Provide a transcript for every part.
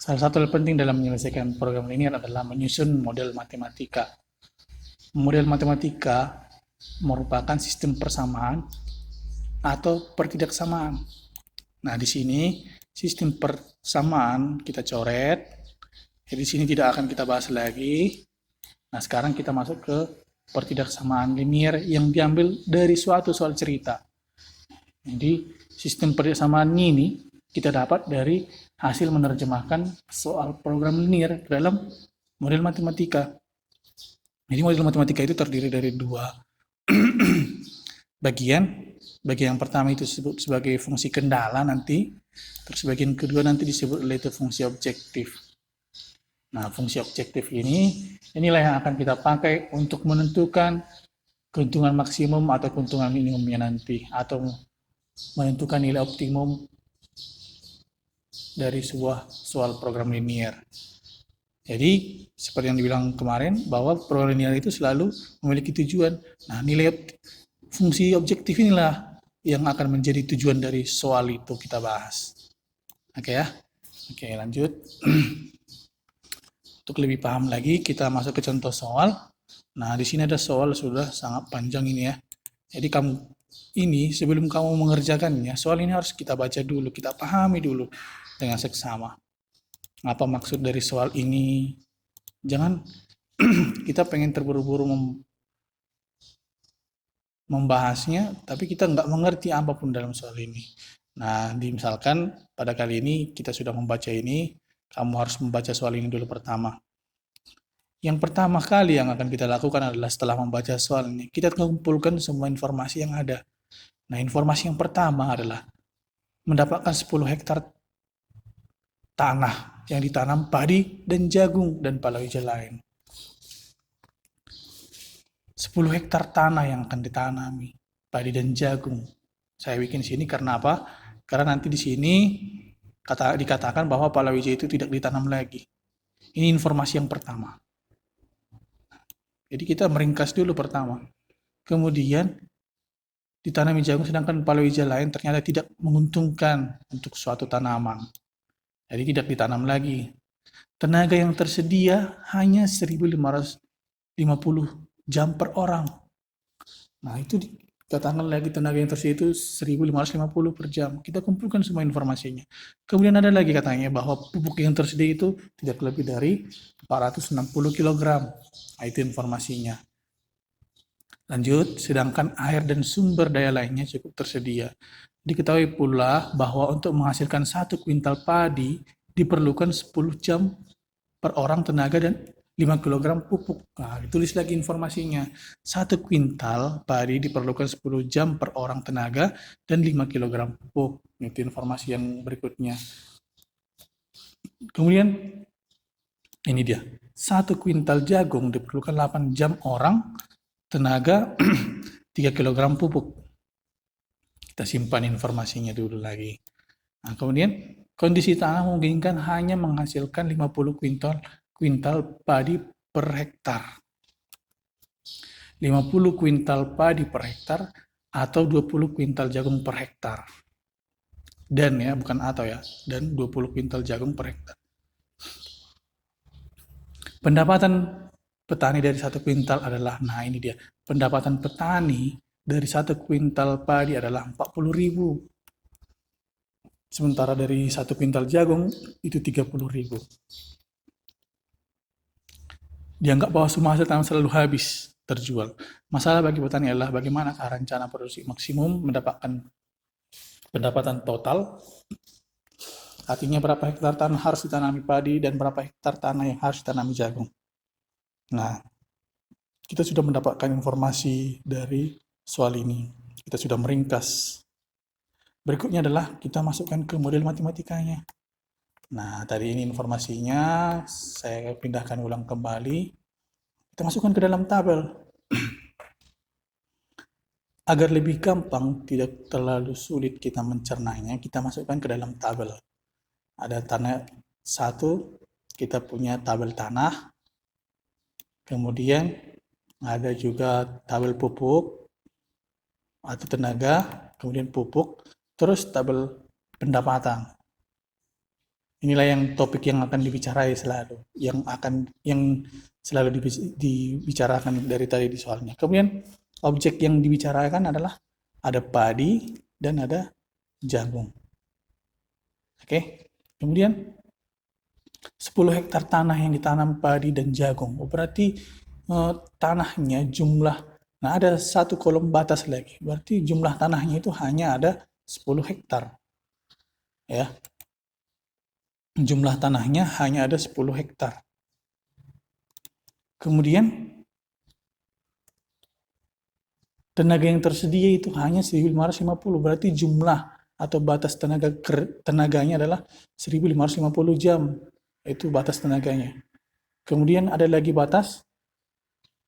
Salah satu hal penting dalam menyelesaikan program linear adalah menyusun model matematika. Model matematika merupakan sistem persamaan atau pertidaksamaan. Nah, di sini sistem persamaan kita coret. Jadi di sini tidak akan kita bahas lagi. Nah, sekarang kita masuk ke pertidaksamaan linear yang diambil dari suatu soal cerita. Jadi, sistem pertidaksamaan ini kita dapat dari hasil menerjemahkan soal program linear ke dalam model matematika. Jadi, model matematika itu terdiri dari dua bagian. Bagian yang pertama itu disebut sebagai fungsi kendala nanti, terus bagian kedua nanti disebut oleh itu fungsi objektif. Nah, fungsi objektif inilah yang akan kita pakai untuk menentukan keuntungan maksimum atau keuntungan minimumnya nanti, atau menentukan nilai optimum dari sebuah soal program linear. Jadi, seperti yang dibilang kemarin, bahwa program linear itu selalu memiliki tujuan. Nah, nilai fungsi objektif inilah yang akan menjadi tujuan dari soal itu kita bahas. Oke ya? Oke, lanjut. Untuk lebih paham lagi, kita masuk ke contoh soal. Nah, di sini ada soal sudah sangat panjang ini ya. Jadi kamu ini sebelum kamu mengerjakannya, soal ini harus kita baca dulu, kita pahami dulu dengan seksama. Apa maksud dari soal ini? Jangan kita pengen terburu-buru membahasnya, tapi kita nggak mengerti apapun dalam soal ini. Nah, misalkan pada kali ini kita sudah membaca ini, kamu harus membaca soal ini dulu pertama. Yang pertama kali yang akan kita lakukan adalah setelah membaca soal ini, kita kumpulkan semua informasi yang ada. Nah, informasi yang pertama adalah mendapatkan 10 hektar tanah yang ditanam padi dan jagung dan palawija lain. 10 hektar tanah yang akan ditanami padi dan jagung. Saya bikin sini karena apa? Karena nanti di sini dikatakan bahwa palawija itu tidak ditanam lagi. Ini informasi yang pertama. Jadi kita meringkas dulu pertama. Kemudian ditanami jagung sedangkan palawija lain ternyata tidak menguntungkan untuk suatu tanaman. Jadi tidak ditanam lagi. Tenaga yang tersedia hanya 1.550 jam per orang. Nah, itu dikatakan lagi tenaga yang tersedia itu 1.550 per jam. Kita kumpulkan semua informasinya. Kemudian ada lagi katanya bahwa pupuk yang tersedia itu tidak lebih dari 460 kg. Nah, itu informasinya. Lanjut, sedangkan air dan sumber daya lainnya cukup tersedia. Diketahui pula bahwa untuk menghasilkan 1 kuintal padi diperlukan 10 jam per orang tenaga dan 5 kg pupuk. Nah, ditulis lagi informasinya. 1 kuintal padi diperlukan 10 jam per orang tenaga dan 5 kg pupuk. Itu informasi yang berikutnya. Kemudian, ini dia. 1 kuintal jagung diperlukan 8 jam orang tenaga 3 kg pupuk. Kita simpan informasinya dulu lagi. Nah, kemudian kondisi tanah memungkinkan hanya menghasilkan 50 kuintal padi per hektar. 50 kuintal padi per hektar atau 20 kuintal jagung per hektar. Dan ya, bukan atau ya, dan 20 kuintal jagung per hektar. Pendapatan petani dari 1 kuintal adalah, nah ini dia, pendapatan petani dari 1 kuintal padi adalah 40.000. Sementara dari 1 kuintal jagung itu 30.000. Dianggap bahwa semua hasil tanam selalu habis terjual. Masalah bagi petani adalah bagaimana rencana produksi maksimum mendapatkan pendapatan total. Artinya berapa hektar tanah harus ditanami padi dan berapa hektar tanah yang harus ditanami jagung. Nah, kita sudah mendapatkan informasi dari soal ini. Kita sudah meringkas. Berikutnya adalah kita masukkan ke model matematikanya. Nah, tadi ini informasinya, saya pindahkan ulang kembali. Kita masukkan ke dalam tabel. Agar lebih gampang, tidak terlalu sulit kita mencernanya, kita masukkan ke dalam tabel. Ada tanah 1, kita punya tabel tanah. Kemudian ada juga tabel pupuk atau tenaga, kemudian pupuk, terus tabel pendapatan. Inilah yang topik yang akan dibicarakan selalu, yang selalu dibicarakan dari tadi di soalnya. Kemudian objek yang dibicarakan adalah ada padi dan ada jagung. Oke. Kemudian 10 hektar tanah yang ditanam padi dan jagung. Oh, berarti tanahnya jumlah, nah ada satu kolom batas lagi. Berarti jumlah tanahnya itu hanya ada 10 hektar. Ya. Jumlah tanahnya hanya ada 10 hektar. Kemudian tenaga yang tersedia itu hanya 1.550, berarti jumlah atau batas tenaganya adalah 1.550 jam. Itu batas tenaganya. Kemudian ada lagi batas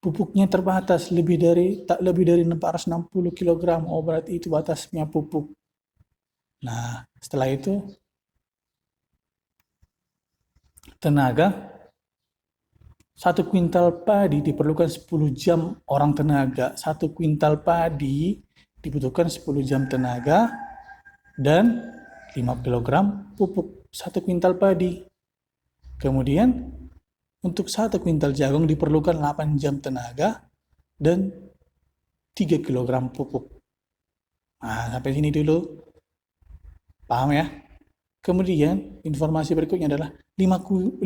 pupuknya terbatas tak lebih dari 460 kg. Oh, berarti itu batasnya pupuk. Nah, setelah itu tenaga 1 kuintal padi diperlukan 10 jam orang tenaga. 1 kuintal padi dibutuhkan 10 jam tenaga dan 5 kg pupuk 1 kuintal padi. Kemudian untuk 1 kuintal jagung diperlukan 8 jam tenaga dan 3 kg pupuk. Nah, sampai sini dulu. Paham ya? Kemudian informasi berikutnya adalah 50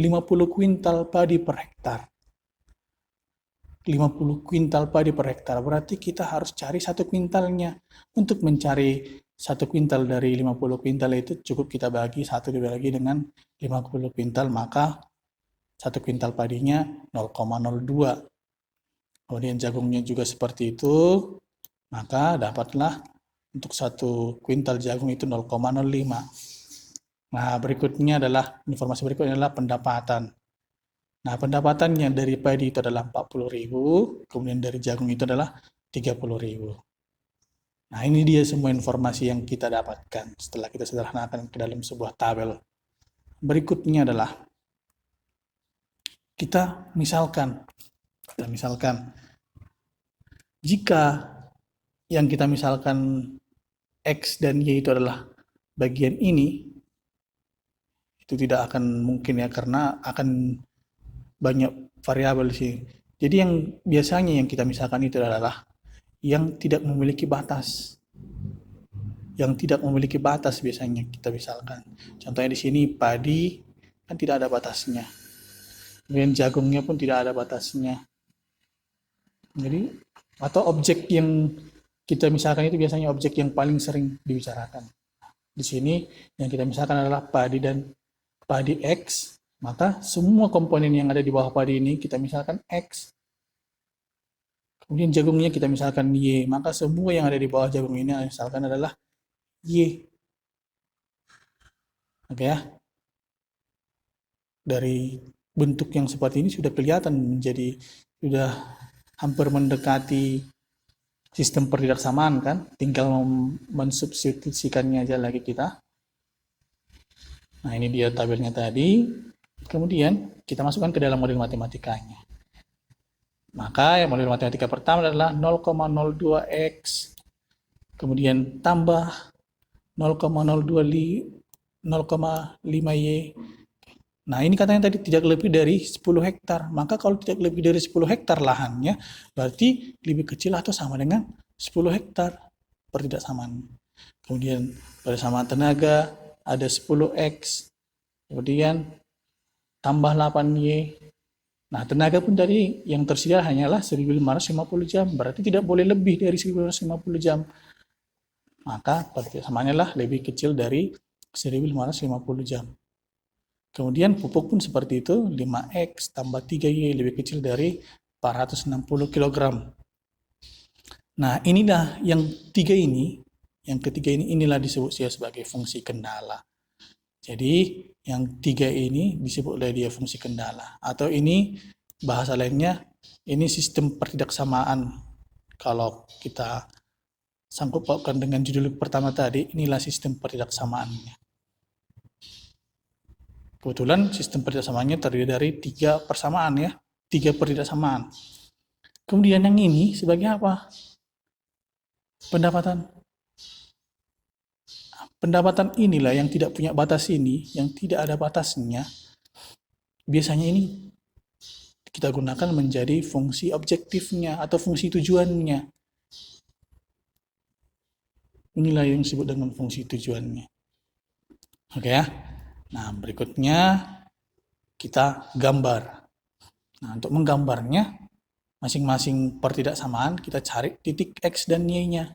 kuintal padi per hektar. 50 kuintal padi per hektar, berarti kita harus cari 1 kuintalnya. Untuk mencari 1 kuintal dari 50 kuintal itu cukup kita bagi 1 dibagi dengan 50 kuintal, maka 1 kuintal padinya 0,02. Kemudian jagungnya juga seperti itu, maka dapatlah untuk 1 kuintal jagung itu 0,05. Nah, berikutnya adalah, informasi berikutnya adalah pendapatan. Nah, pendapatannya dari padi itu adalah 40.000, kemudian dari jagung itu adalah 30.000. Nah, ini dia semua informasi yang kita dapatkan setelah kita sederhanakan ke dalam sebuah tabel. Berikutnya adalah kita misalkan jika yang kita misalkan X dan Y itu adalah bagian ini, itu tidak akan mungkin ya, karena akan banyak variabel sih. Jadi yang biasanya yang kita misalkan itu adalah yang tidak memiliki batas. Yang tidak memiliki batas biasanya kita misalkan. Contohnya di sini padi kan tidak ada batasnya. Kemudian jagungnya pun tidak ada batasnya. Jadi atau objek yang kita misalkan itu biasanya objek yang paling sering dibicarakan. Di sini yang kita misalkan adalah padi X, maka semua komponen yang ada di bawah padi ini kita misalkan X. Kemudian jagungnya kita misalkan Y, maka semua yang ada di bawah jagung ini misalkan adalah Y. Oke ya. Dari bentuk yang seperti ini sudah kelihatan sudah hampir mendekati sistem pertidaksamaan kan, tinggal mensubstitusikannya aja lagi kita. Nah, ini dia tabelnya tadi. Kemudian kita masukkan ke dalam model matematikanya. Maka yang model matematika pertama adalah 0,02x, kemudian tambah 0,5y. Nah, ini katanya tadi tidak lebih dari 10 hektar. Maka kalau tidak lebih dari 10 hektar lahannya, berarti lebih kecil atau sama dengan 10 hektar pertidaksamaan. Kemudian persamaan tenaga ada 10x, kemudian tambah 8y. Nah, tenaga pun tadi yang tersedia hanyalah 1.550 jam, berarti tidak boleh lebih dari 1.550 jam. Maka persamaan lah lebih kecil dari 1.550 jam. Kemudian pupuk pun seperti itu, 5x tambah 3y lebih kecil dari 460 kg. Nah, inilah yang ketiga ini inilah disebut sebagai fungsi kendala. Jadi yang 3 ini disebut oleh dia fungsi kendala, atau ini bahasa lainnya ini sistem pertidaksamaan. Kalau kita sangkut pautkan dengan judul pertama tadi, inilah sistem pertidaksamaannya. Kebetulan sistem pertidaksamaannya terdiri dari 3 persamaan ya, 3 pertidaksamaan. Kemudian yang ini sebagai apa? Pendapatan. pendapatan inilah yang tidak punya batas ini, yang tidak ada batasnya, biasanya ini kita gunakan menjadi fungsi objektifnya atau fungsi tujuannya. Inilah yang disebut dengan fungsi tujuannya. Oke ya. Nah, berikutnya kita gambar. Nah, untuk menggambarnya, masing-masing pertidaksamaan kita cari titik X dan Y-nya.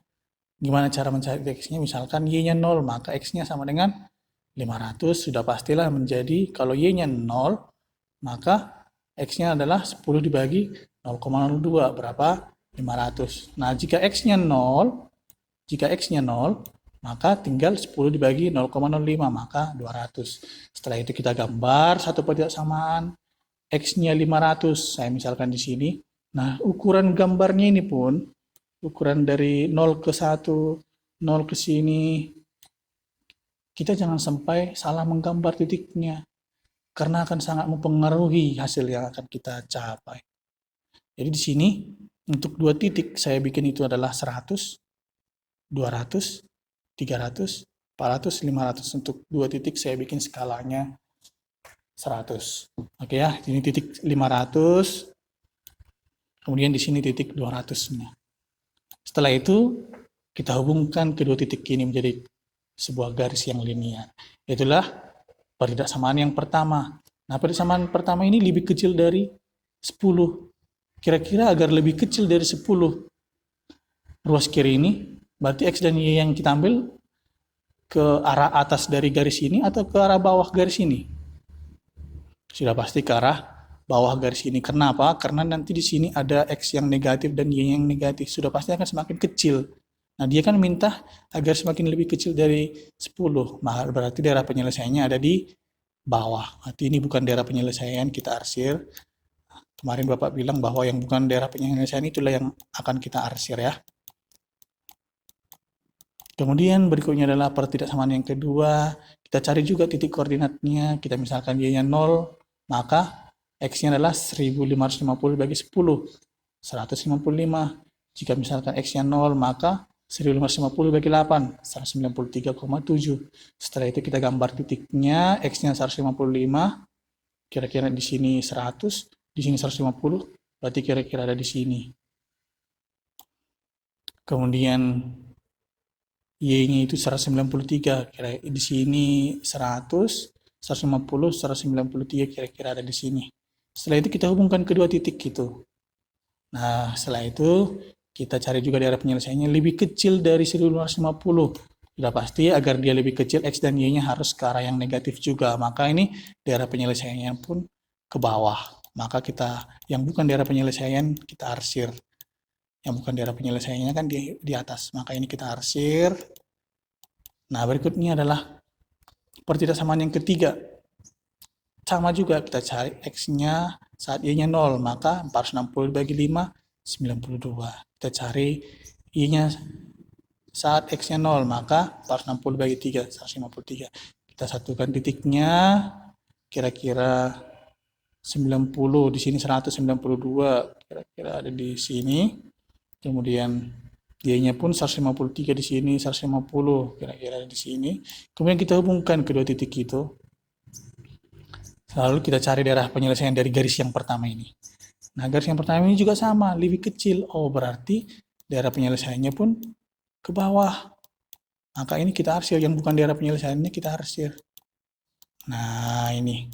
Gimana cara mencari titik X-nya? Misalkan Y-nya 0, maka X-nya sama dengan 500. Sudah pastilah menjadi, kalau Y-nya 0, maka X-nya adalah 10 dibagi 0,02. Berapa? 500. Nah, jika X-nya 0, maka tinggal 10 dibagi 0,05, maka 200. Setelah itu kita gambar satu pertidaksamaan. X-nya 500, saya misalkan di sini. Nah, ukuran gambarnya ini pun, ukuran dari 0 ke 1, 0 ke sini, kita jangan sampai salah menggambar titiknya, karena akan sangat mempengaruhi hasil yang akan kita capai. Jadi di sini, untuk 2 titik, saya bikin itu adalah 100, 200, 300, 400, 500. Untuk 2 titik saya bikin skalanya 100. Oke ya, ini titik 500, kemudian di sini titik 200-nya. Setelah itu, kita hubungkan kedua titik ini menjadi sebuah garis yang linear. Itulah pertidaksamaan yang pertama. Nah, pertidaksamaan pertama ini lebih kecil dari 10. Kira-kira agar lebih kecil dari 10, ruas kiri ini, berarti X dan Y yang kita ambil ke arah atas dari garis ini atau ke arah bawah garis ini? Sudah pasti ke arah bawah garis ini. Kenapa? Karena nanti di sini ada X yang negatif dan Y yang negatif. Sudah pasti akan semakin kecil. Nah, dia kan minta agar semakin lebih kecil dari 10. Berarti daerah penyelesaiannya ada di bawah. Berarti ini bukan daerah penyelesaian, kita arsir. Kemarin Bapak bilang bahwa yang bukan daerah penyelesaian itulah yang akan kita arsir ya. Kemudian berikutnya adalah pertidaksamaan yang kedua. Kita cari juga titik koordinatnya. Kita misalkan Y-nya 0, maka X-nya adalah 1550 bagi 10, 155. Jika misalkan X-nya 0, maka 1550 bagi 8, 193,7. Setelah itu kita gambar titiknya, X-nya 155, kira-kira di sini 100, di sini 150, berarti kira-kira ada di sini. Kemudian Y-nya itu 193, kira di sini 100, 150, 193 kira-kira ada di sini. Setelah itu kita hubungkan kedua titik itu. Nah, setelah itu kita cari juga daerah penyelesaiannya lebih kecil dari 1550. Sudah pasti agar dia lebih kecil, X dan Y-nya harus ke arah yang negatif juga. Maka ini daerah penyelesaiannya pun ke bawah. Maka kita, yang bukan daerah penyelesaian, kita arsir. Yang bukan daerah penyelesaiannya kan di atas. Maka ini kita arsir. Nah, berikutnya adalah pertidaksamaan yang ketiga. Sama juga kita cari X-nya saat Y-nya 0, maka 460 bagi 5, 92. Kita cari Y-nya saat X-nya 0, maka 460 bagi 3, 153. Kita satukan titiknya, kira-kira 90, di sini 192, kira-kira ada di sini. Kemudian Y-nya pun 153 di sini, 150 kira-kira di sini. Kemudian kita hubungkan kedua titik itu. Lalu kita cari daerah penyelesaian dari garis yang pertama ini. Nah, garis yang pertama ini juga sama, lebih kecil. Oh, berarti daerah penyelesaiannya pun ke bawah. Maka ini kita arsir, yang bukan daerah penyelesaiannya kita arsir. Nah, ini.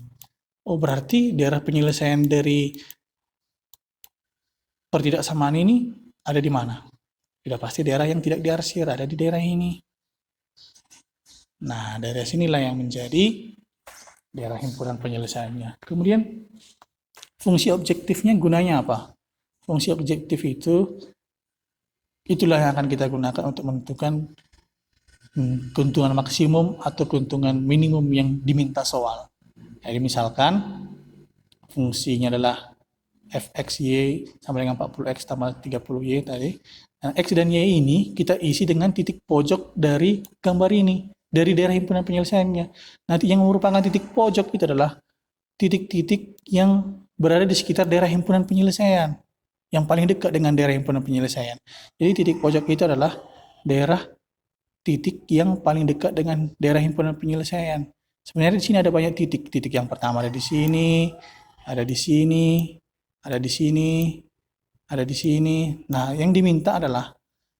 Oh, berarti daerah penyelesaian dari pertidaksamaan ini ada di mana? Sudah pasti daerah yang tidak diarsir, ada di daerah ini. Nah, daerah sinilah yang menjadi daerah himpunan penyelesaiannya. Kemudian, fungsi objektifnya gunanya apa? Fungsi objektif itu, itulah yang akan kita gunakan untuk menentukan keuntungan maksimum atau keuntungan minimum yang diminta soal. Jadi misalkan, fungsinya adalah fxy sama dengan 40x tambah 30y tadi. Nah, X dan Y ini kita isi dengan titik pojok dari gambar ini, dari daerah himpunan penyelesaiannya. Nanti yang merupakan titik pojok itu adalah titik-titik yang berada di sekitar daerah himpunan penyelesaian, yang paling dekat dengan daerah himpunan penyelesaian. Jadi titik pojok itu adalah daerah titik yang paling dekat dengan daerah himpunan penyelesaian. Sebenarnya di sini ada banyak titik. Titik yang pertama ada di sini, ada di sini, ada di sini, ada di sini. Nah, yang diminta adalah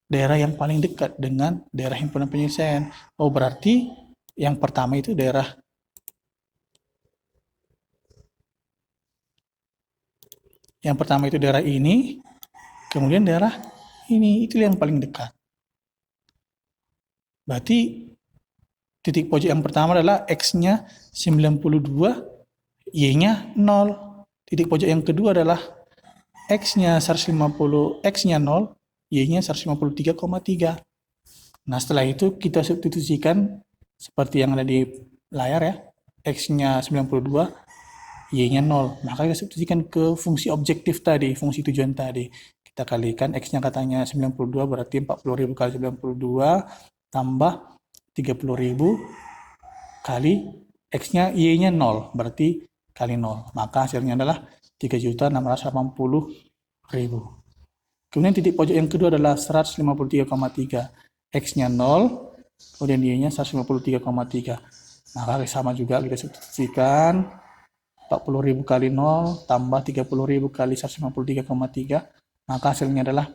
daerah yang paling dekat dengan daerah himpunan penyelesaian. Oh, berarti yang pertama itu daerah ini, kemudian daerah ini, itu yang paling dekat. Berarti titik pojok yang pertama adalah X-nya 92, Y-nya 0. Titik pojok yang kedua adalah X-nya 150, X-nya 0, Y-nya 153,3. Nah, setelah itu kita substitusikan seperti yang ada di layar ya. X-nya 92, Y-nya 0. Maka kita substitusikan ke fungsi objektif tadi, fungsi tujuan tadi. Kita kalikan X-nya katanya 92, berarti 40.000 kali 92 tambah 30.000 kali X-nya, Y-nya 0, berarti kali 0. Maka hasilnya adalah 3.680.000. Kemudian titik pojok yang kedua adalah 153,3. X-nya 0, kemudian Y-nya 153,3. Maka sama juga kita substitusikan 40.000 kali 0 tambah 30.000 kali 153,3. Maka hasilnya adalah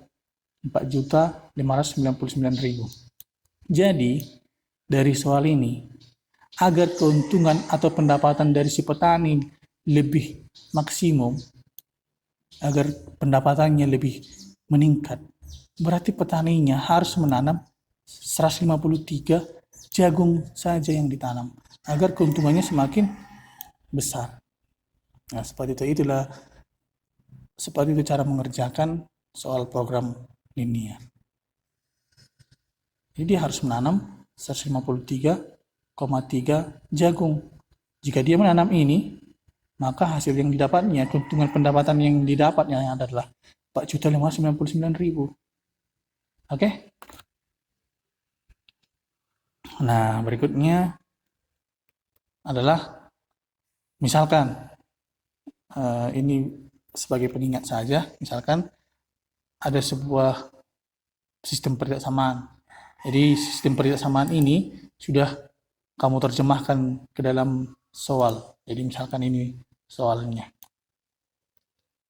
4.599.000. Jadi, dari soal ini, agar keuntungan atau pendapatan dari si petani lebih maksimum, agar pendapatannya lebih meningkat, berarti petaninya harus menanam 153 jagung saja yang ditanam, agar keuntungannya semakin besar. Nah, seperti itu cara mengerjakan soal program linear. Jadi dia harus menanam 153,3 jagung. Jika dia menanam ini, maka hasil yang didapatnya, keuntungan pendapatan yang didapatnya adalah 4.599.000. Oke? Nah, berikutnya adalah misalkan ini sebagai pengingat saja, misalkan ada sebuah sistem perbedaan. Jadi sistem perbedaan ini sudah kamu terjemahkan ke dalam soal. Jadi misalkan ini soalnya.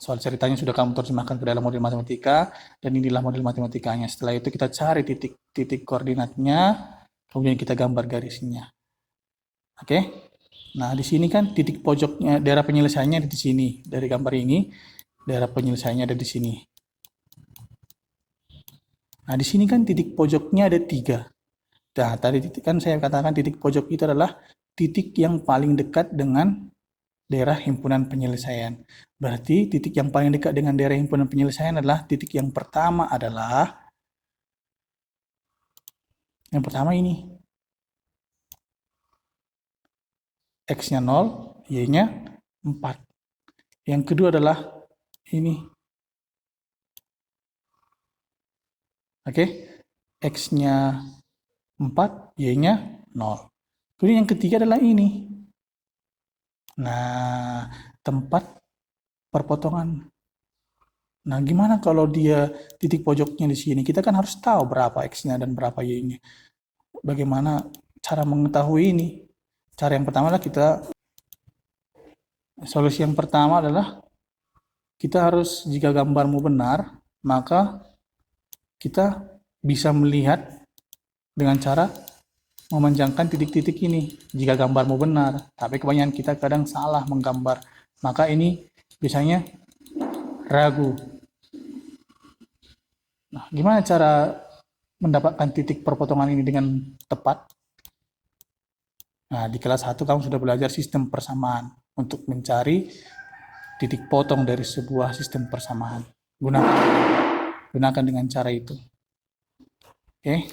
Soal ceritanya sudah kamu terjemahkan ke dalam model matematika, dan inilah model matematikanya. Setelah itu kita cari titik koordinatnya, kemudian kita gambar garisnya. Oke? Nah, di sini kan titik pojoknya, daerah penyelesaiannya ada di sini. Dari gambar ini, daerah penyelesaiannya ada di sini. Nah, di sini kan titik pojoknya ada 3. Nah, tadi kan saya katakan titik pojok itu adalah titik yang paling dekat dengan daerah himpunan penyelesaian. Berarti titik yang paling dekat dengan daerah himpunan penyelesaian adalah titik yang pertama adalah ini. X-nya 0, Y-nya 4. Yang kedua adalah ini. Oke, X-nya 4, Y-nya 0. Kemudian yang ketiga adalah ini. Nah, tempat perpotongan. Nah, gimana kalau dia titik pojoknya di sini? Kita kan harus tahu berapa X-nya dan berapa Y-nya. Bagaimana cara mengetahui ini? Cara yang pertama adalah solusi yang pertama adalah kita harus, jika gambarmu benar, maka kita bisa melihat dengan cara memanjangkan titik-titik ini jika gambarmu benar. Tapi kebanyakan kita kadang salah menggambar, maka ini biasanya ragu. Nah, gimana cara mendapatkan titik perpotongan ini dengan tepat? Nah, di kelas 1 kamu sudah belajar sistem persamaan untuk mencari titik potong dari sebuah sistem persamaan. Gunakan dengan cara itu. Oke.